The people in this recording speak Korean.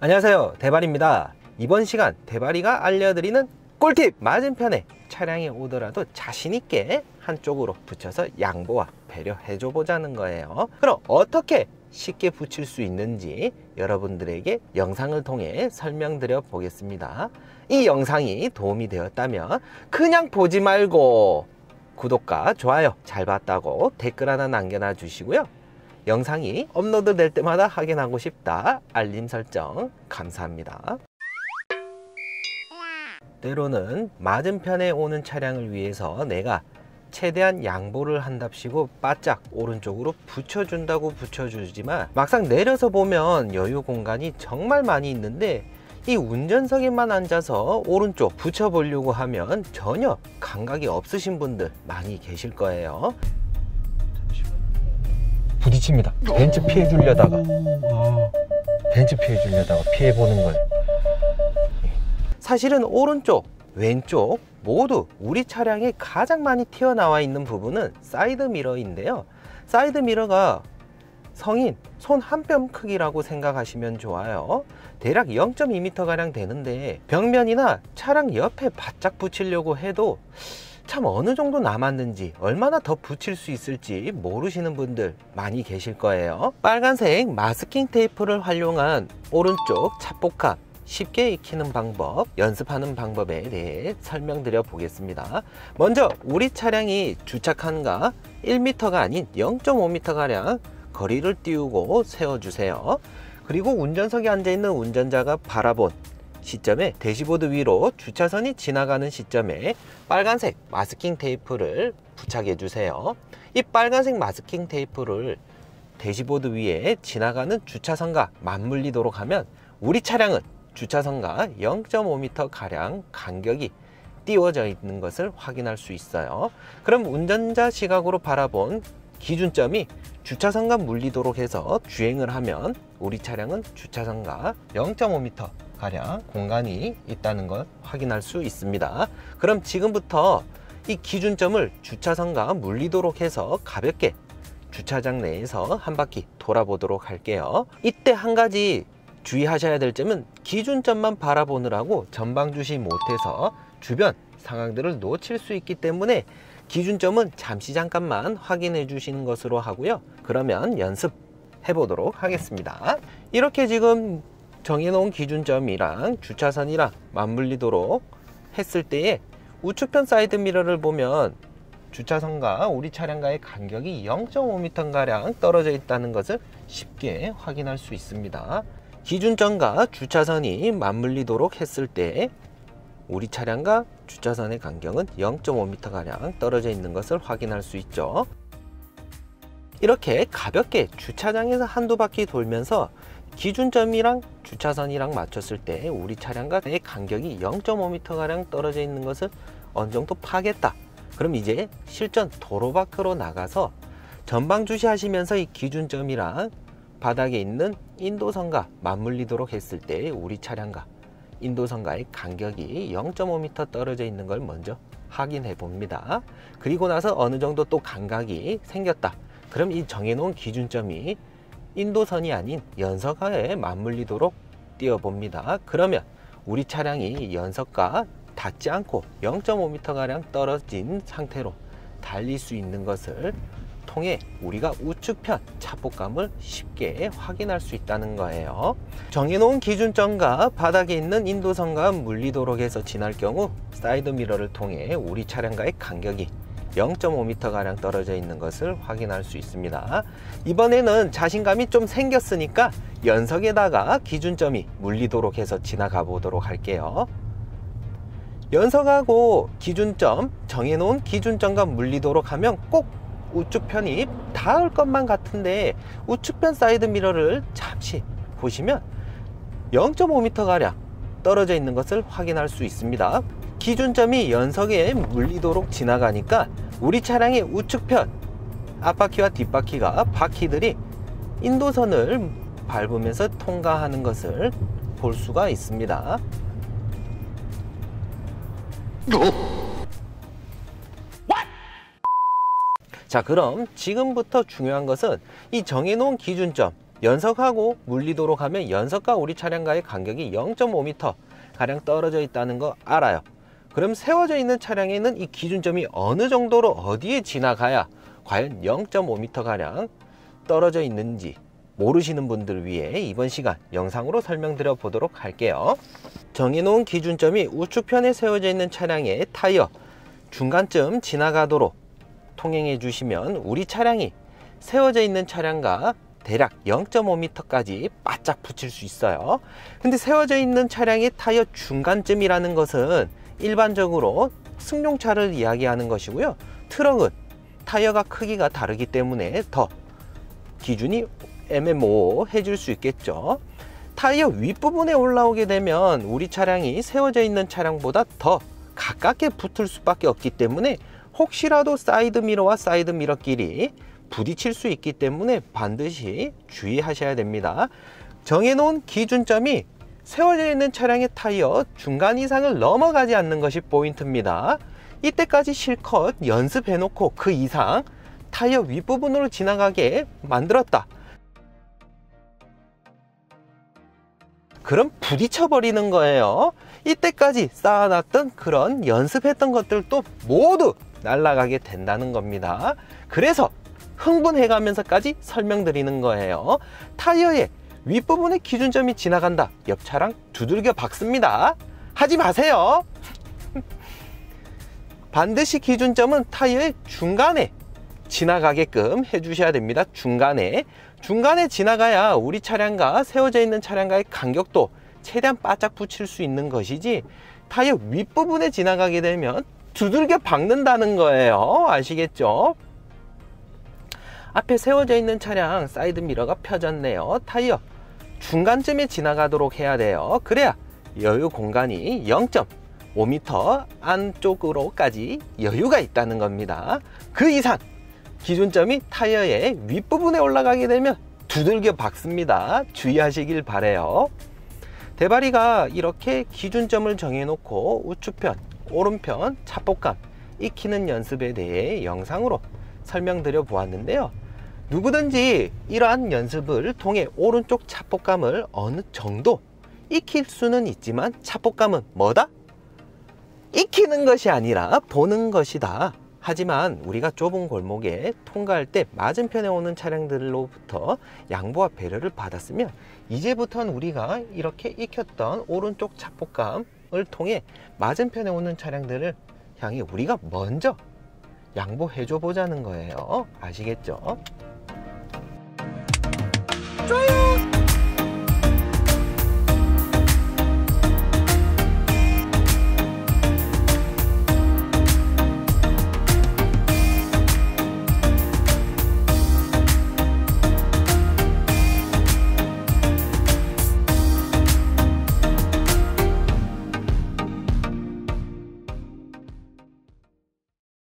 안녕하세요, 대발입니다. 이번 시간 대발이가 알려드리는 꿀팁! 맞은편에 차량이 오더라도 자신있게 한쪽으로 붙여서 양보와 배려해줘 보자는 거예요. 그럼 어떻게 쉽게 붙일 수 있는지 여러분들에게 영상을 통해 설명드려 보겠습니다. 이 영상이 도움이 되었다면 그냥 보지 말고 구독과 좋아요, 잘 봤다고 댓글 하나 남겨놔 주시고요. 영상이 업로드 될 때마다 확인하고 싶다, 알림 설정 감사합니다. 때로는 맞은편에 오는 차량을 위해서 내가 최대한 양보를 한답시고 바짝 오른쪽으로 붙여준다고 붙여주지만 막상 내려서 보면 여유 공간이 정말 많이 있는데 이 운전석에만 앉아서 오른쪽 붙여보려고 하면 전혀 감각이 없으신 분들 많이 계실 거예요. 부딪힙니다. 벤츠 피해 주려다가 피해 보는 거예요. 사실은 오른쪽, 왼쪽 모두 우리 차량에 가장 많이 튀어나와 있는 부분은 사이드 미러인데요. 사이드 미러가 성인 손 한 뼘 크기라고 생각하시면 좋아요. 대략 0.2m 가량 되는데 벽면이나 차량 옆에 바짝 붙이려고 해도 참 어느 정도 남았는지, 얼마나 더 붙일 수 있을지 모르시는 분들 많이 계실 거예요. 빨간색 마스킹 테이프를 활용한 오른쪽 차폭감 쉽게 익히는 방법, 연습하는 방법에 대해 설명드려 보겠습니다. 먼저 우리 차량이 주차칸과 1m가 아닌 0.5m 가량 거리를 띄우고 세워주세요. 그리고 운전석에 앉아있는 운전자가 바라본 시점에 대시보드 위로 주차선이 지나가는 시점에 빨간색 마스킹 테이프를 부착해 주세요. 이 빨간색 마스킹 테이프를 대시보드 위에 지나가는 주차선과 맞물리도록 하면 우리 차량은 주차선과 0.5m 가량 간격이 띄워져 있는 것을 확인할 수 있어요. 그럼 운전자 시각으로 바라본 기준점이 주차선과 물리도록 해서 주행을 하면 우리 차량은 주차선과 0.5m 가량 공간이 있다는 걸 확인할 수 있습니다. 그럼 지금부터 이 기준점을 주차선과 물리도록 해서 가볍게 주차장 내에서 한 바퀴 돌아보도록 할게요. 이때 한 가지 주의하셔야 될 점은 기준점만 바라보느라고 전방주시 못해서 주변 상황들을 놓칠 수 있기 때문에 기준점은 잠깐만 확인해 주시는 것으로 하고요. 그러면 연습해 보도록 하겠습니다. 이렇게 지금 정해놓은 기준점이랑 주차선이랑 맞물리도록 했을 때에 우측편 사이드 미러를 보면 주차선과 우리 차량과의 간격이 0.5m 가량 떨어져 있다는 것을 쉽게 확인할 수 있습니다. 기준점과 주차선이 맞물리도록 했을 때 우리 차량과 주차선의 간격은 0.5m 가량 떨어져 있는 것을 확인할 수 있죠. 이렇게 가볍게 주차장에서 한두 바퀴 돌면서 기준점이랑 주차선이랑 맞췄을 때 우리 차량과의 간격이 0.5m 가량 떨어져 있는 것을 어느 정도 파악했다. 그럼 이제 실전 도로 밖으로 나가서 전방 주시하시면서 이 기준점이랑 바닥에 있는 인도선과 맞물리도록 했을 때 우리 차량과 인도선과의 간격이 0.5m 떨어져 있는 걸 먼저 확인해 봅니다. 그리고 나서 어느 정도 또 감각이 생겼다. 그럼 이 정해놓은 기준점이 인도선이 아닌 연석과에 맞물리도록 띄워봅니다. 그러면 우리 차량이 연석과 닿지 않고 0.5m 가량 떨어진 상태로 달릴 수 있는 것을 통해 우리가 우측편 차폭감을 쉽게 확인할 수 있다는 거예요. 정해놓은 기준점과 바닥에 있는 인도선과 물리도록 해서 지날 경우 사이드 미러를 통해 우리 차량과의 간격이 0.5m 가량 떨어져 있는 것을 확인할 수 있습니다. 이번에는 자신감이 좀 생겼으니까 연석에다가 기준점이 물리도록 해서 지나가 보도록 할게요. 연석하고 기준점, 정해놓은 기준점과 물리도록 하면 꼭 우측편이 닿을 것만 같은데 우측편 사이드 미러를 잠시 보시면 0.5m 가량 떨어져 있는 것을 확인할 수 있습니다. 기준점이 연석에 물리도록 지나가니까 우리 차량의 우측편 앞바퀴와 뒷바퀴가 바퀴들이 인도선을 밟으면서 통과하는 것을 볼 수가 있습니다. 자, 그럼 지금부터 중요한 것은 이 정해놓은 기준점 연석하고 물리도로 가면 연석과 우리 차량과의 간격이 0.5m 가량 떨어져 있다는 거 알아요. 그럼 세워져 있는 차량에는 이 기준점이 어느 정도로 어디에 지나가야 과연 0.5m 가량 떨어져 있는지 모르시는 분들 위해 이번 시간 영상으로 설명드려 보도록 할게요. 정해놓은 기준점이 우측편에 세워져 있는 차량의 타이어 중간쯤 지나가도록 통행해 주시면 우리 차량이 세워져 있는 차량과 대략 0.5m까지 바짝 붙일 수 있어요. 근데 세워져 있는 차량의 타이어 중간쯤이라는 것은 일반적으로 승용차를 이야기하는 것이고요. 트럭은 타이어가 크기가 다르기 때문에 더 기준이 애매모호해질 수 있겠죠. 타이어 윗부분에 올라오게 되면 우리 차량이 세워져 있는 차량보다 더 가깝게 붙을 수밖에 없기 때문에 혹시라도 사이드미러와 사이드미러끼리 부딪힐 수 있기 때문에 반드시 주의하셔야 됩니다. 정해놓은 기준점이 세워져 있는 차량의 타이어 중간 이상을 넘어가지 않는 것이 포인트입니다. 이때까지 실컷 연습해 놓고 그 이상 타이어 윗부분으로 지나가게 만들었다. 그럼 부딪혀 버리는 거예요. 이때까지 쌓아놨던 그런 연습했던 것들도 모두 날아가게 된다는 겁니다. 그래서 흥분해 가면서까지 설명드리는 거예요. 타이어의 윗부분에 기준점이 지나간다. 옆 차량 두들겨 박습니다. 하지 마세요. 반드시 기준점은 타이어의 중간에 지나가게끔 해주셔야 됩니다. 중간에 지나가야 우리 차량과 세워져 있는 차량과의 간격도 최대한 바짝 붙일 수 있는 것이지, 타이어 윗부분에 지나가게 되면 두들겨 박는다는 거예요. 아시겠죠? 앞에 세워져 있는 차량 사이드 미러가 펴졌네요. 타이어 중간쯤에 지나가도록 해야 돼요. 그래야 여유 공간이 0.5m 안쪽으로까지 여유가 있다는 겁니다. 그 이상 기준점이 타이어의 윗부분에 올라가게 되면 두들겨 박습니다. 주의하시길 바래요. 대바리가 이렇게 기준점을 정해놓고 우측편, 오른편 차폭감 익히는 연습에 대해 영상으로 설명드려 보았는데요. 누구든지 이러한 연습을 통해 오른쪽 차폭감을 어느 정도 익힐 수는 있지만 차폭감은 뭐다? 익히는 것이 아니라 보는 것이다. 하지만 우리가 좁은 골목에 통과할 때 맞은편에 오는 차량들로부터 양보와 배려를 받았으면 이제부터는 우리가 이렇게 익혔던 오른쪽 차폭감을 통해 맞은편에 오는 차량들을 향해 우리가 먼저 양보해 줘 보자는 거예요. 아시겠죠? 좋아요!